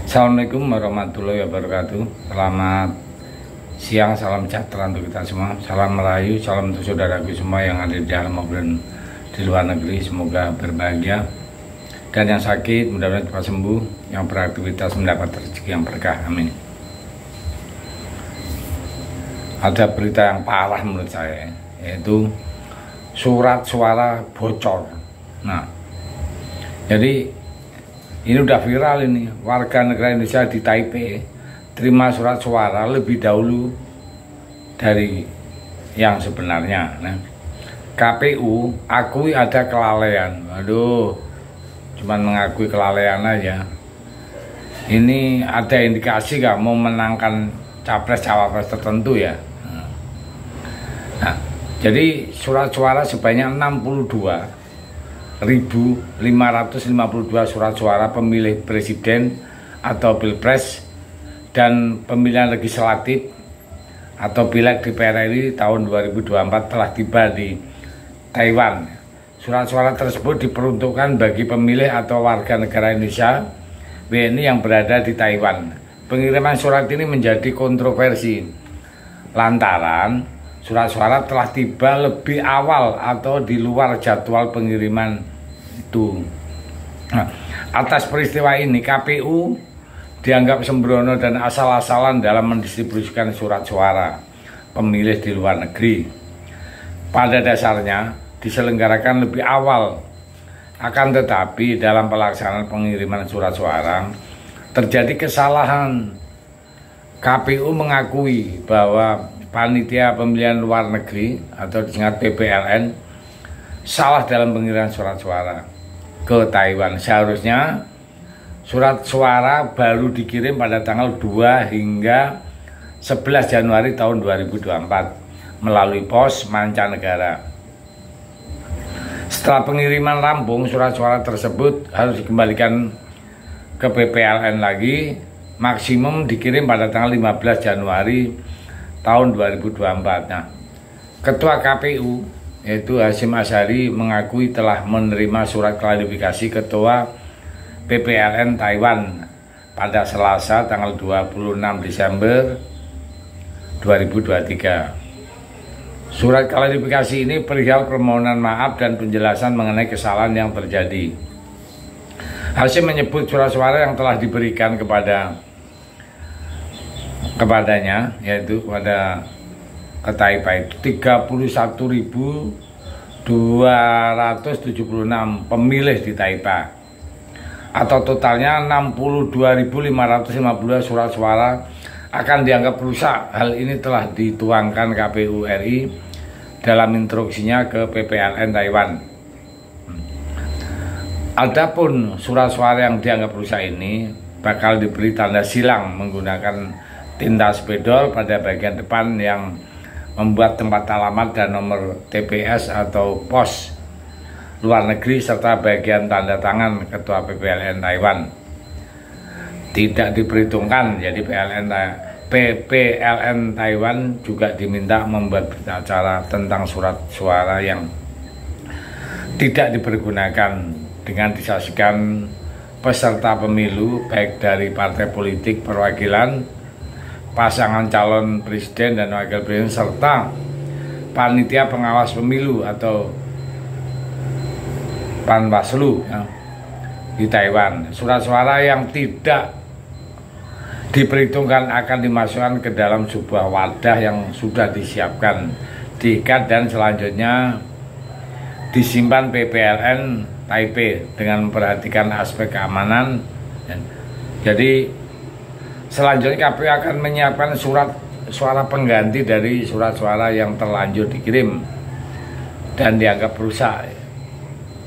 Assalamualaikum warahmatullahi wabarakatuh. Selamat siang, salam sejahtera untuk kita semua. Salam merayu, salam untuk saudaraku semua yang ada di dalam maupun di luar negeri. Semoga berbahagia. Dan yang sakit mudah-mudahan cepat sembuh. Yang beraktivitas mendapat rezeki yang berkah. Amin. Ada berita yang parah menurut saya, yaitu surat suara bocor. Nah, jadi ini udah viral ini, warga negara Indonesia di Taipei terima surat suara lebih dahulu dari yang sebenarnya. Nah, KPU akui ada kelalaian. Aduh, cuman mengakui kelalaian aja. Ini ada indikasi gak mau menangkan capres-cawapres tertentu ya. Nah, jadi surat suara sebanyak 62.552 surat suara pemilih presiden atau pilpres dan pemilihan legislatif atau pileg DPR RI tahun 2024 telah tiba di Taiwan. Surat suara tersebut diperuntukkan bagi pemilih atau warga negara Indonesia WNI yang berada di Taiwan. Pengiriman surat ini menjadi kontroversi lantaran surat suara telah tiba lebih awal atau di luar jadwal pengiriman itu. Nah, atas peristiwa ini KPU dianggap sembrono dan asal-asalan dalam mendistribusikan surat suara pemilih di luar negeri. Pada dasarnya diselenggarakan lebih awal, akan tetapi dalam pelaksanaan pengiriman surat suara terjadi kesalahan. KPU mengakui bahwa panitia pemilihan luar negeri atau disingkat PPLN salah dalam pengiriman surat suara ke Taiwan. Seharusnya surat suara baru dikirim pada tanggal 2 hingga 11 Januari tahun 2024 melalui pos mancanegara. Setelah pengiriman rampung, surat suara tersebut harus dikembalikan ke PPLN lagi, maksimum dikirim pada tanggal 15 Januari tahun 2024. Nah, Ketua KPU yaitu Hasyim Asyari mengakui telah menerima surat klarifikasi Ketua PPLN Taiwan pada Selasa tanggal 26 Desember 2023. Surat klarifikasi ini perihal permohonan maaf dan penjelasan mengenai kesalahan yang terjadi. Hasyim menyebut surat suara yang telah diberikan kepadanya yaitu kepada Taipei 31.276 pemilih di Taipei atau totalnya 62.552 surat suara akan dianggap rusak. Hal ini telah dituangkan KPU RI dalam instruksinya ke PPLN Taiwan. Adapun surat suara yang dianggap rusak ini bakal diberi tanda silang menggunakan tinta spidol pada bagian depan yang membuat tempat alamat dan nomor TPS atau pos luar negeri serta bagian tanda tangan Ketua PPLN Taiwan. Tidak diperhitungkan, jadi PPLN Taiwan juga diminta membuat berita acara tentang surat suara yang tidak dipergunakan dengan disaksikan peserta pemilu baik dari partai politik, perwakilan pasangan calon presiden dan wakil presiden serta panitia pengawas pemilu atau Panwaslu ya, di Taiwan. Surat suara yang tidak diperhitungkan akan dimasukkan ke dalam sebuah wadah yang sudah disiapkan, diikat dan selanjutnya disimpan PPLN Taipei dengan memperhatikan aspek keamanan. Jadi selanjutnya KPU akan menyiapkan surat suara pengganti dari surat suara yang terlanjur dikirim dan dianggap rusak.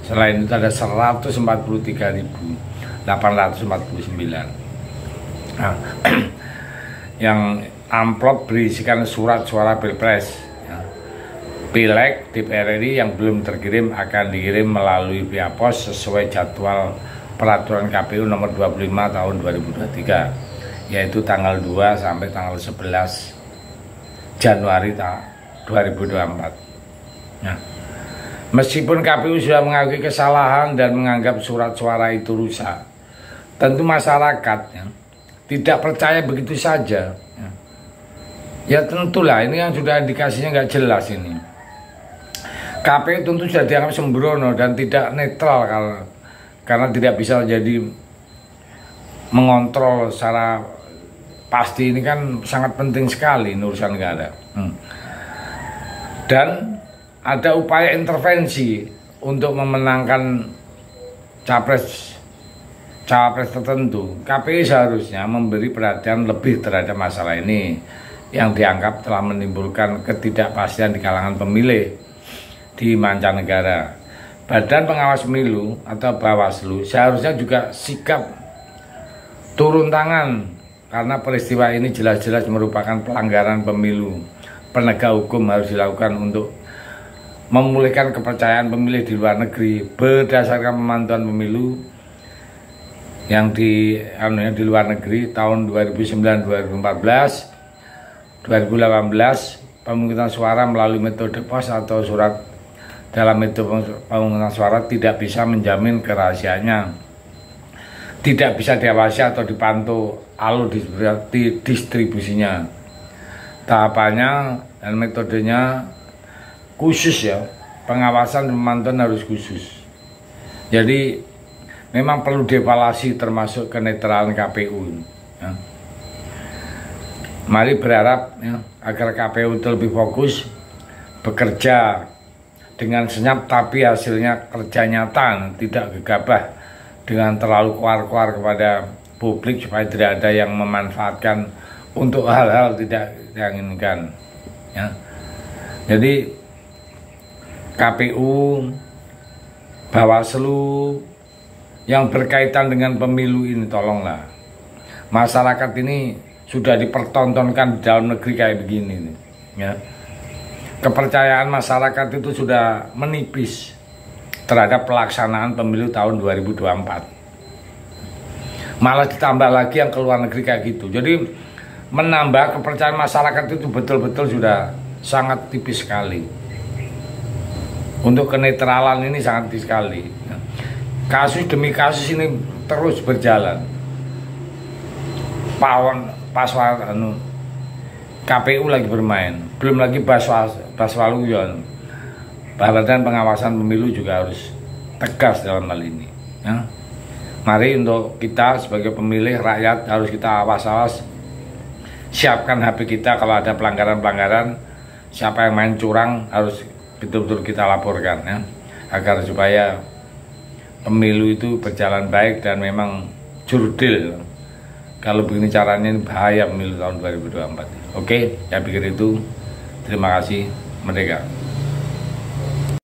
Selain itu ada 143.849 yang amplop berisikan surat suara pilpres ya. Pileg DPR RI yang belum terkirim akan dikirim melalui via pos sesuai jadwal peraturan KPU nomor 25 tahun 2023, yaitu tanggal 2 sampai tanggal 11 Januari 2024. Nah, meskipun KPU sudah mengakui kesalahan dan menganggap surat suara itu rusak, tentu masyarakat ya, tidak percaya begitu saja. Ya tentulah ini yang sudah indikasinya nggak jelas ini. KPU tentu sudah dianggap sembrono dan tidak netral karena tidak bisa jadi mengontrol secara pasti. Ini kan sangat penting sekali urusan negara. Dan ada upaya intervensi untuk memenangkan capres tertentu. KPU seharusnya memberi perhatian lebih terhadap masalah ini yang dianggap telah menimbulkan ketidakpastian di kalangan pemilih di mancanegara. Badan Pengawas Pemilu atau Bawaslu seharusnya juga sikap turun tangan karena peristiwa ini jelas-jelas merupakan pelanggaran pemilu. Penegak hukum harus dilakukan untuk memulihkan kepercayaan pemilih di luar negeri berdasarkan pemantauan pemilu yang di luar negeri tahun 2009, 2014, 2018 pemungutan suara melalui metode pos atau surat. Dalam metode pemungutan suara tidak bisa menjamin kerahasiaannya, tidak bisa diawasi atau dipantau alur distribusinya. Tahapannya dan metodenya khusus ya, pengawasan dan pemantauan harus khusus. Jadi memang perlu dievaluasi termasuk kenetralan KPU ya. Mari berharap ya, agar KPU itu lebih fokus bekerja dengan senyap tapi hasilnya kerja nyata, tidak gegabah dengan terlalu kuar-kuar kepada publik supaya tidak ada yang memanfaatkan untuk hal-hal tidak diinginkan ya. Jadi KPU, Bawaslu yang berkaitan dengan pemilu ini tolonglah. Masyarakat ini sudah dipertontonkan di dalam negeri kayak begini nih, ya. Kepercayaan masyarakat itu sudah menipis terhadap pelaksanaan pemilu tahun 2024. Malah ditambah lagi yang ke luar negeri kayak gitu. Jadi menambah kepercayaan masyarakat itu betul-betul sudah sangat tipis sekali. Untuk kenetralan ini sangat tipis sekali. Kasus demi kasus ini terus berjalan. KPU lagi bermain, belum lagi Baswaluyon. Badan Pengawasan Pemilu juga harus tegas dalam hal ini ya. Mari untuk kita sebagai pemilih rakyat harus kita awas-awas, siapkan HP kita kalau ada pelanggaran-pelanggaran, siapa yang main curang harus betul-betul kita laporkan ya, agar supaya pemilu itu berjalan baik dan memang jurdil. Kalau begini caranya ini bahaya pemilu tahun 2024. Oke, saya pikir itu. Terima kasih. Merdeka.